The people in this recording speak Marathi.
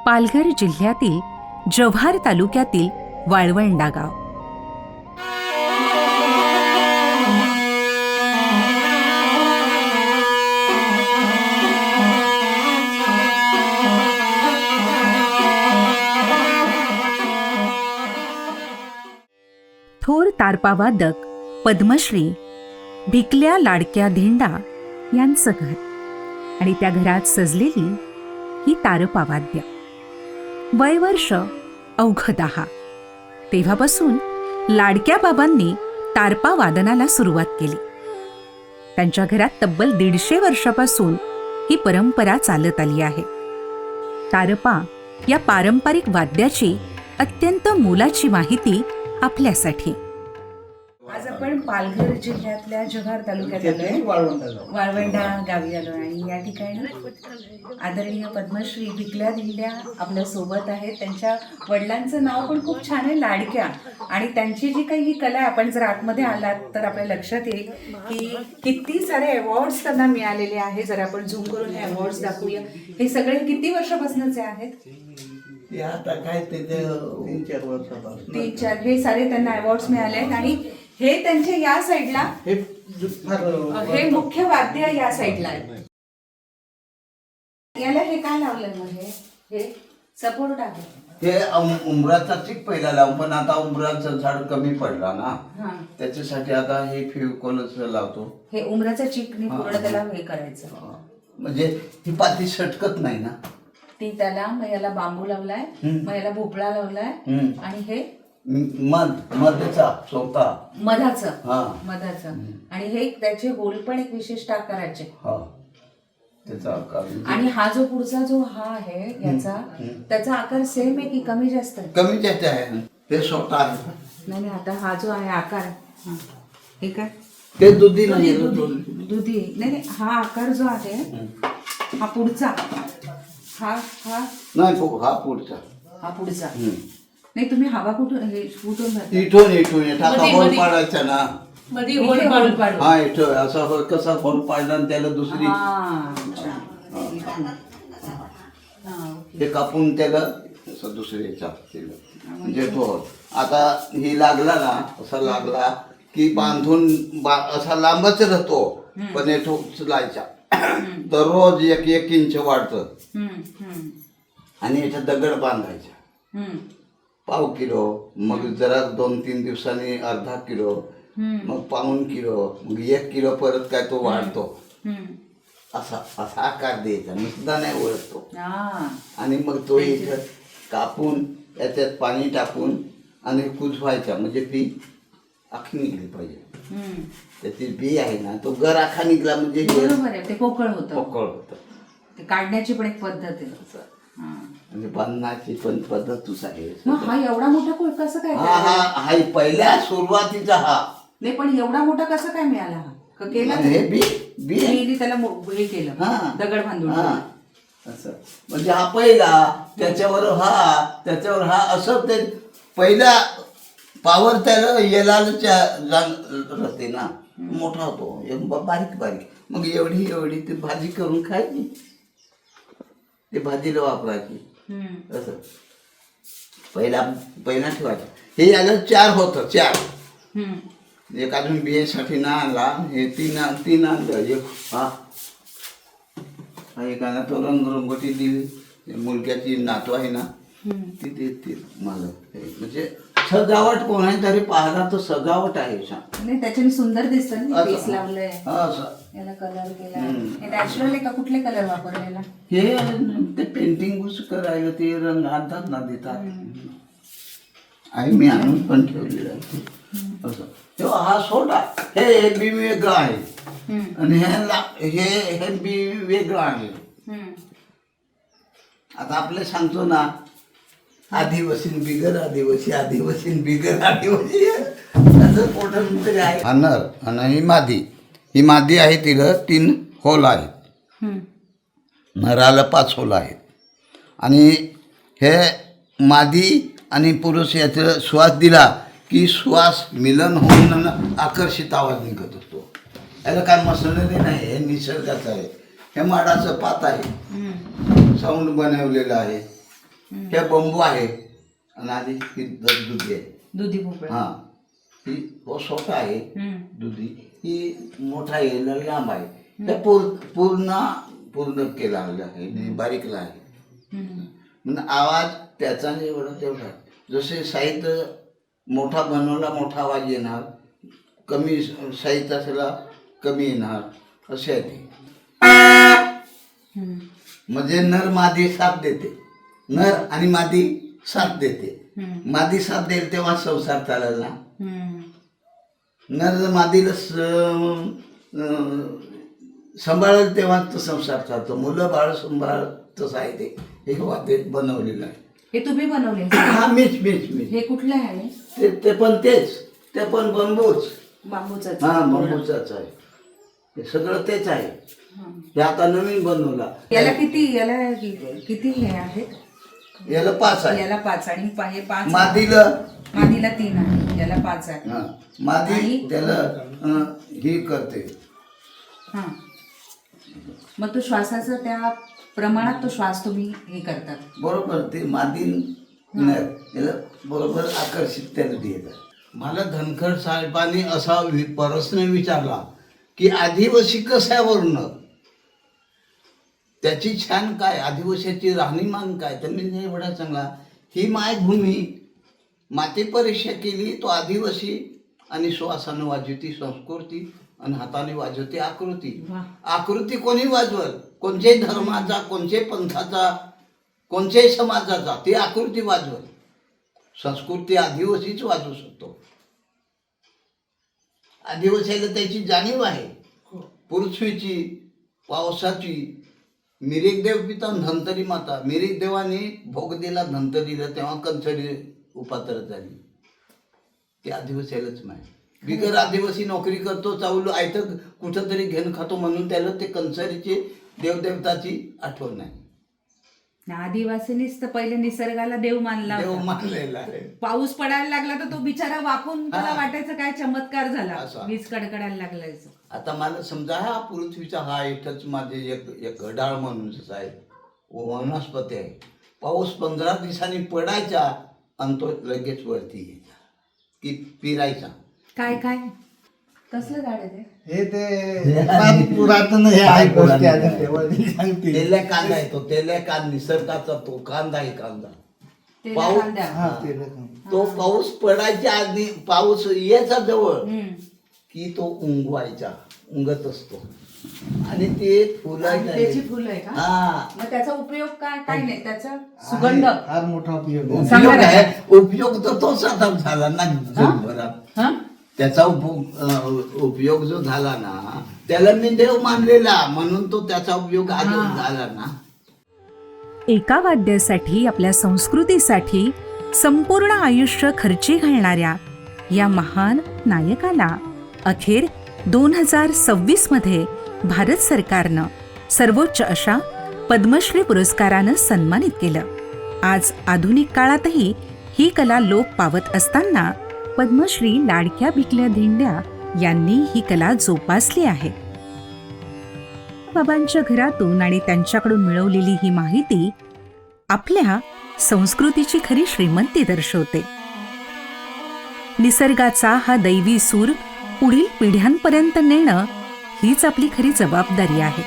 पालघर जिल्ह्यातील जव्हार तालुक्यातील वाळवंडा गाव. थोर तारपावादक पद्मश्री भिकल्या लाडक्या धिंडा यांचं घर आणि त्या घरात सजलेली ही तारपावाद्य. वयवर्ष अवघ 10. तेव्हापासून लाडक्या बाबांनी तारपा वादनाला सुरुवात केली. त्यांच्या घरात तब्बल 150 वर्षापासून ही परंपरा चालत आली आहे. तारपा या पारंपरिक वाद्याची अत्यंत मोलाची माहिती आपल्यासाठी. आज आपण पालघर जिल्ह्यातल्या जव्हार तालुक्यात आलोय, वाळवंडा गावी आलो आणि या ठिकाणी आदरणीय पद्मश्री भिकल्या धिंड्या आपल्या सोबत आहेत. त्यांच्या वडिलांचं नाव पण खूप छान आहे, लाडक्या. आणि त्यांची जी काही ही कला आहे, आपण जर आतमध्ये आलात तर आपल्या लक्षात येईल की किती सारे अवॉर्ड्स त्यांना मिळालेले आहे. जर आपण झूम करून हे अवॉर्ड्स दाखवूया. हे सगळे किती वर्षापासूनचे आहेत? आता काय ते 3-4 वर्षापासून 3-4 हे सारे त्यांना अवॉर्ड्स मिळाले आहेत. आणि हे त्यांचे या साईडला हे मुख्य वाद्य या साईडला आहे. याला हे काय लावलंय मग? हे सपोर्ट आहे. हे उंबराचा चिक पहिला लावून, पण आता उंबराचं झाड कमी पडला ना, त्याच्यासाठी आता हे फेविकॉलच लावतो. हे उंबराचं चिकनी पूर्ण त्याला हे करायचं, म्हणजे ही पाती सटकत नाही ना ती. त्याला मग याला बांबू लावलाय, मग याला भोपळा लावलाय आणि हे मधचा चौथा मधाचं आणि हे त्याचे होल पण एक विशिष्ट आकाराचे. त्याचा आकार आणि हा जो पुढचा जो हा आहे याचा, त्याचा आकार सेम आहे की कमी जास्त आहे? कमी जास्त आहे. ते स्वतः आहे. नाही, आता हा जो आहे आकार, हे काय ते दुधी नाही, दुधी नाही. हा आकार जो आहे हा पुढचा, हा नाही, हा पुढचा, हा पुढचा नाही. तुम्ही हवा कुठून इथून टाका होल पाडायचा ना, हा इथं असा कसा होल पाडला आणि त्याला दुसरी हे कापून त्याला असं दुसऱ्याचा केलं. म्हणजे तो आता ही लागला ना, असा लागला की बांधून असा लांबच राहतो, पण येतो उचलायचा. दररोज 1 इंच वाढतं आणि याच्यात दगड बांधायचा. पाव किलो, मग जरा 2-3 दिवसांनी अर्धा किलो, मग पाऊण किलो, मग 1 किलो परत काय तो वाढतो. असा आकार द्यायचा, नुसता नाही ओळखतो. आणि मग तो इथं कापून याच्यात पाणी टाकून आणि कुजवायचा. म्हणजे ती आखी निघली पाहिजे. त्याची बी आहे ना, तो गर आखा निघला म्हणजे बरोबर आहे, ते पोकळ होतं. ते काढण्याची पण एक पद्धत आहे, म्हणजे बांधण्याची पण पद्धतच आहे. हा एवढा मोठा कोळ कसं काय? हा पहिल्या सुरुवातीचा नाही, पण एवढा मोठा कसं काय मिळाला? हा केला हे बी त्याला हे केलं, दगड बांधून असं. म्हणजे हा पहिला, त्याच्यावर हा असं. ते पहिला पावर त्याला येलालच्या राहते ना, मोठा होतो, बारीक. मग एवढी ती भाजी करून खायची, ते भाजीला वापरायची. असं पहिला ठेवायचं. हे याला 4 होतं, 4. एक अजून बियासाठी ना आणला, हे 3 आणलं. एक आणला तो रंगरंगोटी दिली. मुलग्याची नातू आहे ना, ती देते मला. म्हणजे सजावट कोण आहे तरी पाहिला तर सजावट आहे. त्याच्याने सुंदर दिसतं. पीस लावलंय, याला कलर केला. हे नॅचरल आहे का? कुठले कलर वापरलेला? हे ते पेंटिंग करायला ते रंग आणतात ना, देतात. आणि मी आणून पण ठेवलेलं आहे असं. तेव्हा हा सोडा, हे बी वेगळं आहे आणि हे बी वेगळं आहे. आता आपले सांगतो ना, आदिवासीन बिगर आदिवासी, आदिवासीन बिगर आदिवासी, असं पोटन तरी आहे. हा नर आणि ही मादी आहे. तिला 3 होल आहेत. नराला 5 होल आहेत. आणि हे मादी आणि पुरुष याचा श्वास दिला की श्वास मिलन होऊन आकर्षित आवाज निघत असतो. याला काय मसनरी नाही, हे निसर्गाचं आहे. हे माडाचं पात आहे, साऊंड बनवलेलं आहे. हे बंबू आहे आणि आधी ही दुधी आहे. दुधी भोपळा. हा ही तो छोटा आहे दुधी, ही मोठा आहे लांब आहे. हे पूर्ण केला आहे, बारीकला आहे. म्हणजे आवाज त्याचा नाही एवढा तेवढा. जसे साहित्य मोठा बनवला मोठा आवाज येणार, कमी साहित्य असला कमी येणार, असे आहे ते. म्हणजे नर मादी साथ देते, नर आणि मादी साथ देते. मादी साथ देईल तेव्हा संसार चालेल ना. नर मादीला सांभाळेल तेव्हा तो संसार चालतो. मुलं बाळ सांभाळ तसं आहे ते. हे वाद्य बनवलेलं आहे. हे तुम्ही बनवले? हा मीच. हे कुठलं आहे? ते पण तेच, ते पण बांबूच. बांबूचाच. हा बांबूचाच आहे. हे सगळं तेच आहे. हे आता नवीन बनवला. याला किती हे आहेत? याला 5 आहे. याला 5 आणि हे 5. मादीला 3 आहे, याला 5 आहे. हा मादी त्याला ही करते. हा मग तो श्वासाचा त्या प्रमाणात तो श्वास तुम्ही हे करतात. बरोबर. ते मादी नर याला बरोबर आकर्षित त्याला देतात. मला धनखड साहेबांनी असा प्रश्न विचारला की आदिवासी कशावरून, त्याची छान काय, आदिवासीची राहणीमान काय. तर मी एवढा चांगला, ही मायभूमी, माती परीक्षा केली तो आदिवासी आणि श्वासानं वाजवती संस्कृती आणि हाताने वाजवते आकृती. आकृती कोणी वाजवल, कोणत्याही धर्माचा, कोणत्याही पंथाचा, कोणत्याही समाजाचा, ती आकृती वाजवल. संस्कृती आदिवासीच वाजवू शकतो. आदिवासीला त्याची जाणीव आहे. पृथ्वीची, पावसाची. मिरिक देव पिता धनतरी माता. मिरिक देवाने भोग दिला धनतरीला, तेव्हा कंचरी उपातर झाली. ते आदिवासीलाच माहिती. बिगर आदिवासी नोकरी करतो, चावलो आयतं कुठं तरी घेऊन खातो, म्हणून त्याला ते कंचरीचे देवदेवताची आठवण नाही. आदिवासीनीच तर पहिले निसर्गाला देव मानला, देव मानलेला आहे. पाऊस पडायला लागला तर तो बिचारा वाकून त्याला वाटायचं काय चमत्कार झाला, वीज कडकडायला लागलायचं. आता मला समजा हा पृथ्वीचा हा इथंच माझे एक घडाळ म्हणून आहे, वनस्पती आहे. पाऊस 15 दिवसांनी पडायचा आणि तो लगेच वरती यायचा की पिरायचा. काय काय कसलं झाड आहे ते? हे ते पुरातन हे आहे गोष्टी सांगते. तेल्या कांदा आहे तो, तेल्या कांदा निसर्गाचा तो कांदा आहे. कांदा तो पाऊस पडायच्या आधी, पाऊस यायचा जवळ की तो उंगवायचा, उंगत असतो आणि ते फुलायचं. त्याची फुलं आहे का? हा. मग त्याचा उपयोग काय नाही, त्याचा सुगंध फार मोठा उपयोग आहे. उपयोग तर तोच आता झाला ना जगभरात. त्याचा उपयोग जो झाला ना, त्याला मी देव मानलेला, म्हणून तो त्याचा उपयोग आज झाला ना. एका वाद्यासाठी, आपल्या संस्कृतीसाठी संपूर्ण आयुष्य खर्ची घालणाऱ्या या महान नायकाला अखेर 2026 मध्ये भारत सरकारनं सर्वोच्च अशा पद्मश्री पुरस्कारानं सन्मानित केलं. आज आधुनिक काळातही ही कला लोप पावत असताना पद्मश्री लाडक्या भिकल्या धेंड्या यांनी ही कला जोपासली आहे. बाबांच्या घरातून आणि त्यांच्याकडून मिळवलेली ही माहिती आपल्या संस्कृतीची खरी श्रीमंती दर्शवते. निसर्गाचा हा दैवी सूर पुढील पिढ्यांपर्यंत नेणं हीच आपली खरी जबाबदारी आहे.